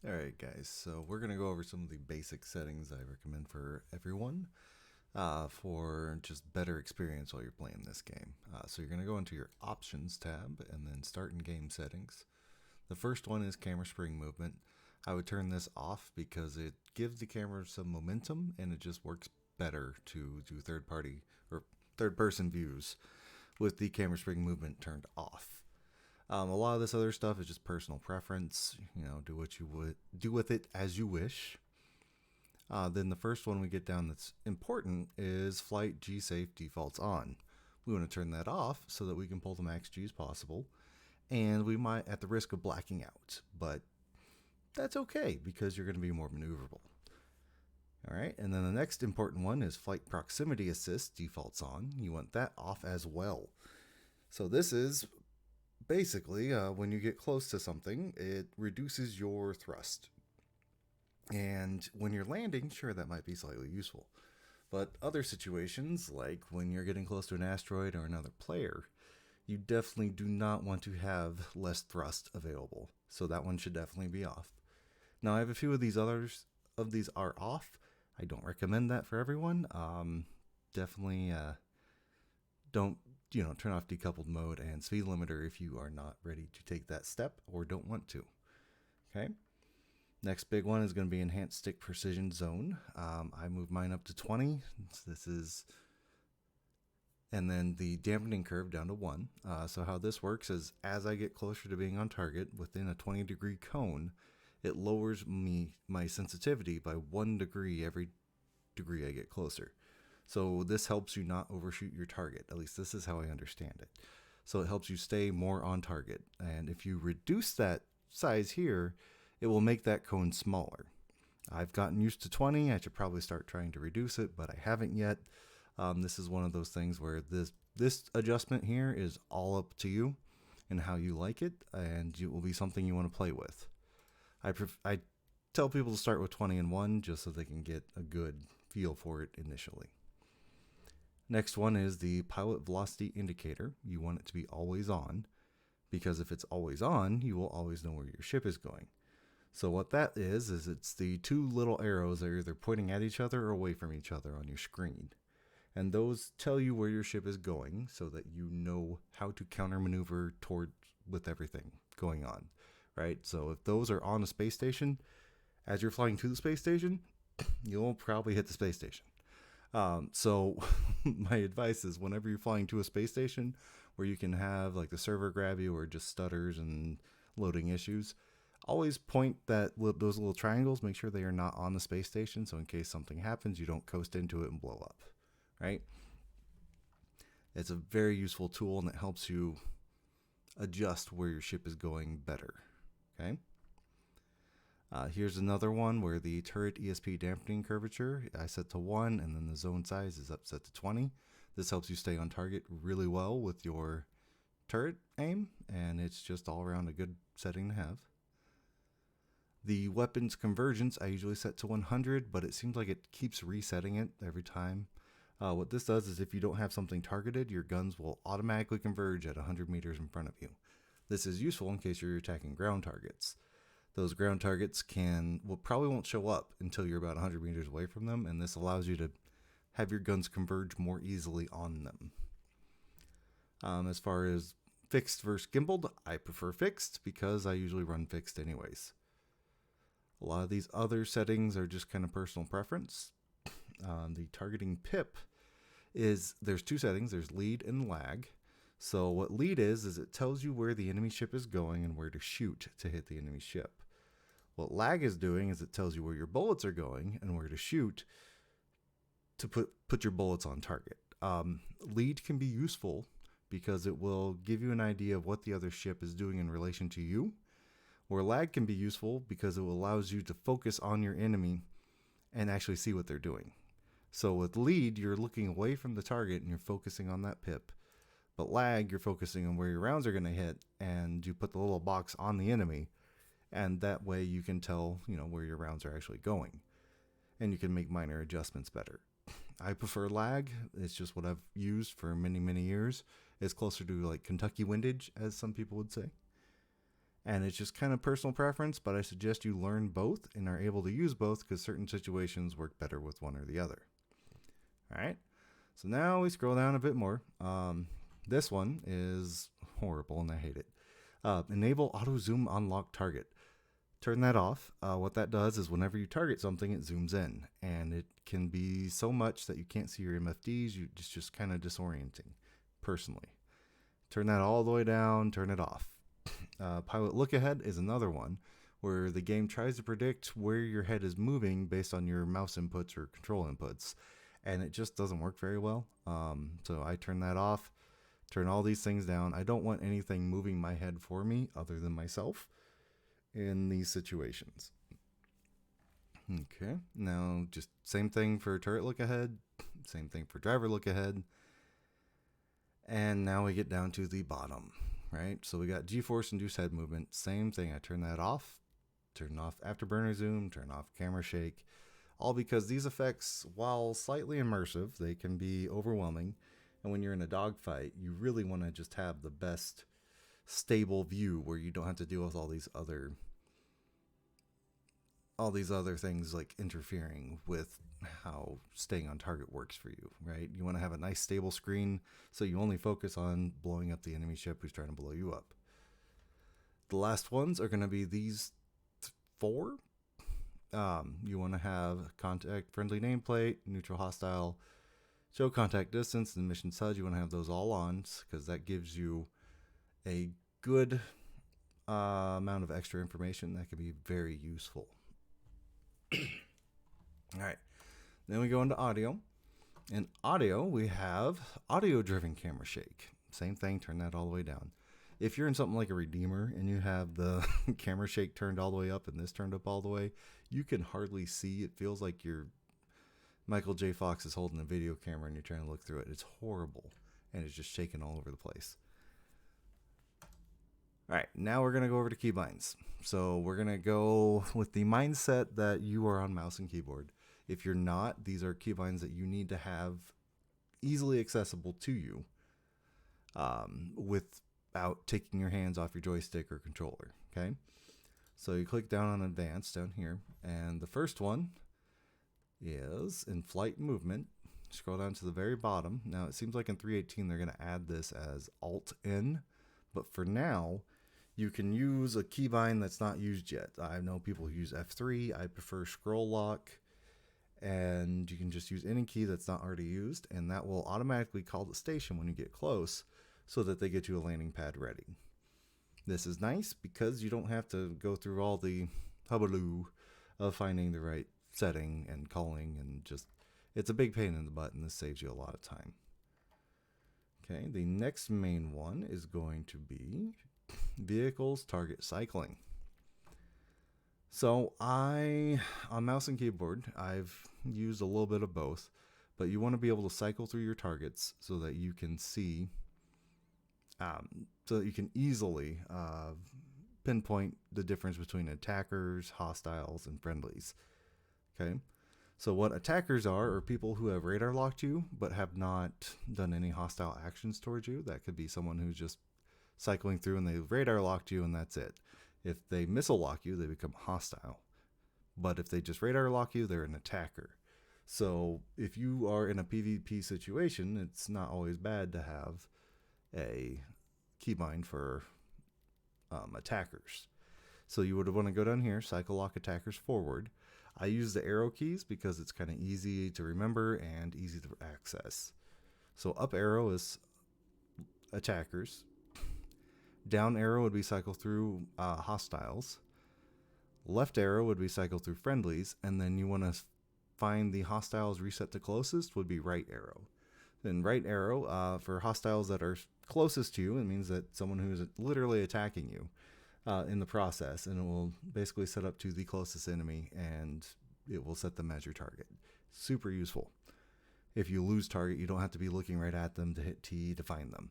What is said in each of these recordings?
Alright guys, so we're going to go over some of the basic settings I recommend for everyone for just better experience while you're playing this game. So you're going to go into your options tab and then start in game settings. The first one is camera spring movement. I would turn this off because it gives the camera some momentum and it just works better to do third party or third person views with the camera spring movement turned off. A lot of this other stuff is just personal preference. You know, do what you would do with it as you wish. Then the first one we get down that's important is flight G safe defaults on. We want to turn that off so that we can pull the max G's possible, and we might at the risk of blacking out, but that's okay because you're going to be more maneuverable. All right, and then the next important one is flight proximity assist defaults on. You want that off as well. So this is basically, when you get close to something, it reduces your thrust. And when you're landing, sure, that might be slightly useful. But other situations, like when you're getting close to an asteroid or another player, you definitely do not want to have less thrust available. So that one should definitely be off. Now, I have a few of these others of these are off. I don't recommend that for everyone. Definitely don't turn off decoupled mode and speed limiter if you are not ready to take that step or don't want to. Okay. Next big one is going to be enhanced stick precision zone. I move mine up to 20. This is, and then the dampening curve down to 1. So how this works is as I get closer to being on target within a 20-degree cone, it lowers my sensitivity by 1 degree every degree I get closer. So this helps you not overshoot your target. At least this is how I understand it. So it helps you stay more on target. And if you reduce that size here, it will make that cone smaller. I've gotten used to 20. I should probably start trying to reduce it, but I haven't yet. This is one of those things where this adjustment here is all up to you and how you like it, and it will be something you want to play with. I tell people to start with 20 and 1 just so they can get a good feel for it initially. Next one is the pilot velocity indicator. You want it to be always on because if it's always on, you will always know where your ship is going. So what that is it's the two little arrows that are either pointing at each other or away from each other on your screen. And those tell you where your ship is going so that you know how to counter maneuver toward with everything going on, right? So if those are on a space station, as you're flying to the space station, you'll probably hit the space station. So my advice is whenever you're flying to a space station where you can have like the server grab you or just stutters and loading issues, always point those little triangles, make sure they are not on the space station, so in case something happens you don't coast into it and blow up, right? It's a very useful tool and it helps you adjust where your ship is going better. Okay. Here's another one where the turret ESP dampening curvature I set to 1 and then the zone size is up set to 20. This helps you stay on target really well with your turret aim, and it's just all around a good setting to have. The weapons convergence I usually set to 100, but it seems like it keeps resetting it every time. What this does is if you don't have something targeted, your guns will automatically converge at 100 meters in front of you. This is useful in case you're attacking ground targets. Those ground targets probably won't show up until you're about 100 meters away from them, and this allows you to have your guns converge more easily on them. As far as fixed versus gimbaled, I prefer fixed because I usually run fixed anyways. A lot of these other settings are just kind of personal preference. The targeting pip there's two settings. There's lead and lag. So what lead is it tells you where the enemy ship is going and where to shoot to hit the enemy ship. What lag is doing is it tells you where your bullets are going and where to shoot to put your bullets on target. Lead can be useful because it will give you an idea of what the other ship is doing in relation to you, where lag can be useful because it allows you to focus on your enemy and actually see what they're doing. So with lead, you're looking away from the target and you're focusing on that pip. But lag, you're focusing on where your rounds are going to hit, and you put the little box on the enemy, and that way you can tell, where your rounds are actually going. And you can make minor adjustments better. I prefer lag. It's just what I've used for many, many years. It's closer to like Kentucky windage, as some people would say. And it's just kind of personal preference, but I suggest you learn both and are able to use both because certain situations work better with one or the other. All right, so now we scroll down a bit more. This one is horrible and I hate it. Enable auto zoom on locked target. Turn that off. What that does is whenever you target something, it zooms in, and it can be so much that you can't see your MFDs. It's just kind of disorienting, personally. Turn that all the way down, turn it off. Pilot look ahead is another one where the game tries to predict where your head is moving based on your mouse inputs or control inputs, and it just doesn't work very well. So I turn that off, turn all these things down. I don't want anything moving my head for me other than myself in these situations. Okay, now just same thing for turret look ahead, same thing for driver look ahead. And now we get down to the bottom, right? So we got G-force induced head movement, same thing. I turn that off, turn off afterburner zoom, turn off camera shake, all because these effects, while slightly immersive, they can be overwhelming. And when you're in a dogfight, you really want to just have the best stable view where you don't have to deal with all these other things like interfering with how staying on target works for you, right? You want to have a nice stable screen so you only focus on blowing up the enemy ship who's trying to blow you up. The last ones are going to be these 4. You want to have contact friendly nameplate, neutral hostile, show contact distance, and mission HUD. You want to have those all on because that gives you a good amount of extra information that can be very useful. All right, then we go into audio. In audio, we have audio-driven camera shake. Same thing, turn that all the way down. If you're in something like a Redeemer and you have the camera shake turned all the way up and this turned up all the way, you can hardly see. It feels like you're Michael J. Fox is holding a video camera and you're trying to look through it. It's horrible, and it's just shaking all over the place. All right, now we're going to go over to keybinds. So we're going to go with the mindset that you are on mouse and keyboard. If you're not, these are keybinds that you need to have easily accessible to you without taking your hands off your joystick or controller, okay? So you click down on advanced down here, and the first one is in flight movement. Scroll down to the very bottom. Now it seems like in 3.18 they're going to add this as Alt-N, but for now, you can use a keybind that's not used yet. I know people who use F3. I prefer scroll lock, and you can just use any key that's not already used, and that will automatically call the station when you get close so that they get you a landing pad ready. This is nice because you don't have to go through all the hubbub of finding the right setting and calling, and just it's a big pain in the butt, and this saves you a lot of time. Okay, the next main one is going to be vehicles target cycling. So on mouse and keyboard, I've used a little bit of both, but you want to be able to cycle through your targets so that you can see, so that you can easily pinpoint the difference between attackers, hostiles, and friendlies. Okay, so what attackers are people who have radar locked you but have not done any hostile actions towards you. That could be someone who's just cycling through and they radar locked you and that's it. If they missile lock you, they become hostile. But if they just radar lock you, they're an attacker. So if you are in a PvP situation, it's not always bad to have a keybind for attackers. So you would want to go down here, cycle lock attackers forward. I use the arrow keys because it's kind of easy to remember and easy to access. So up arrow is attackers. Down arrow would be cycle through hostiles. Left arrow would be cycle through friendlies. And then you want to find the hostiles reset to closest would be right arrow. Then right arrow for hostiles that are closest to you, it means that someone who is literally attacking you in the process, and it will basically set up to the closest enemy and it will set them as your target. Super useful. If you lose target, you don't have to be looking right at them to hit T to find them.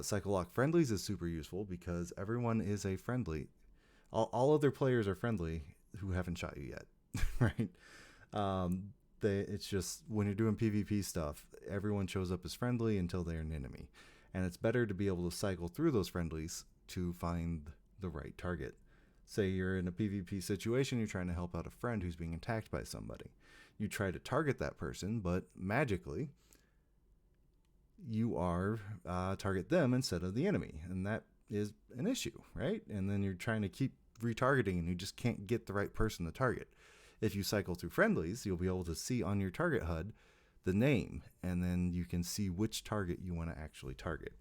Cycle lock friendlies is super useful because everyone is a friendly. All other players are friendly who haven't shot you yet, right? It's just when you're doing PvP stuff, everyone shows up as friendly until they're an enemy. And it's better to be able to cycle through those friendlies to find the right target. Say you're in a PvP situation, you're trying to help out a friend who's being attacked by somebody. You try to target that person, but magically, you are target them instead of the enemy, and that is an issue, right? And then you're trying to keep retargeting, and you just can't get the right person to target. If you cycle through friendlies, you'll be able to see on your target HUD the name, and then you can see which target you want to actually target.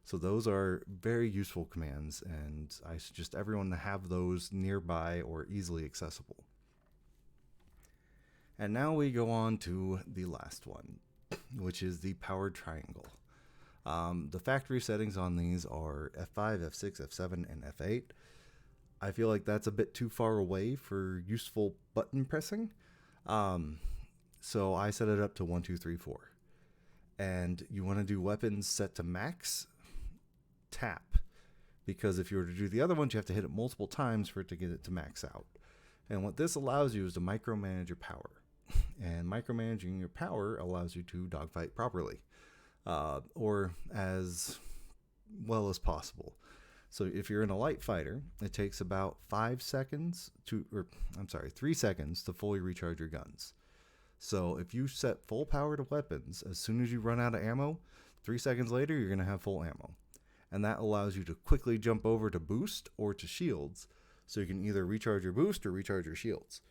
So those are very useful commands, and I suggest everyone to have those nearby or easily accessible. And now we go on to the last one, which is the power triangle. The factory settings on these are F5, F6, F7, and F8. I feel like that's a bit too far away for useful button pressing. So I set it up to 1, 2, 3, 4. And you want to do weapons set to max, tap. Because if you were to do the other ones, you have to hit it multiple times for it to get it to max out. And what this allows you is to micromanage your power. And micromanaging your power allows you to dogfight properly, or as well as possible. So if you're in a light fighter, it takes about 3 seconds to fully recharge your guns. So if you set full power to weapons, as soon as you run out of ammo, 3 seconds later, you're going to have full ammo. And that allows you to quickly jump over to boost or to shields, so you can either recharge your boost or recharge your shields.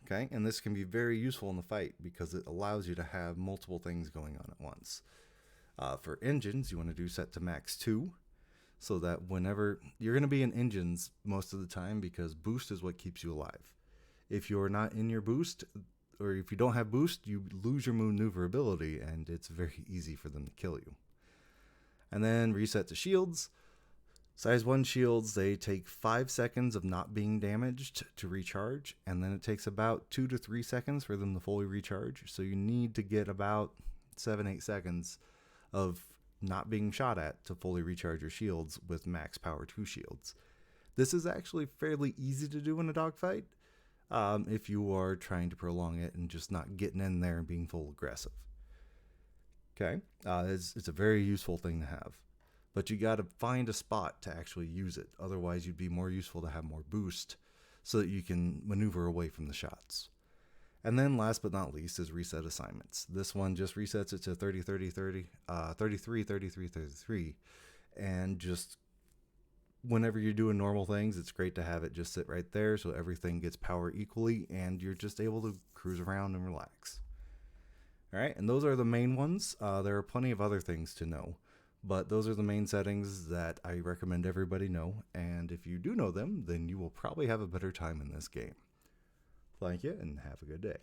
Okay, and this can be very useful in the fight because it allows you to have multiple things going on at once. For engines, you want to do set to max 2, so that whenever you're going to be in engines most of the time, because boost is what keeps you alive. If you're not in your boost, or if you don't have boost, you lose your maneuverability, and it's very easy for them to kill you. And then reset to shields. Size 1 shields, they take 5 seconds of not being damaged to recharge, and then it takes about 2 to 3 seconds for them to fully recharge. So you need to get about 7-8 seconds of not being shot at to fully recharge your shields with max power 2 shields. This is actually fairly easy to do in a dogfight if you are trying to prolong it and just not getting in there and being full aggressive. Okay, it's a very useful thing to have. But you got to find a spot to actually use it. Otherwise, you'd be more useful to have more boost so that you can maneuver away from the shots. And then last but not least is reset assignments. This one just resets it to 30, 30, 30, 33, 33, 33. And just whenever you're doing normal things, it's great to have it just sit right there so everything gets power equally and you're just able to cruise around and relax. All right, and those are the main ones. There are plenty of other things to know. But those are the main settings that I recommend everybody know, and if you do know them, then you will probably have a better time in this game. Thank you, and have a good day.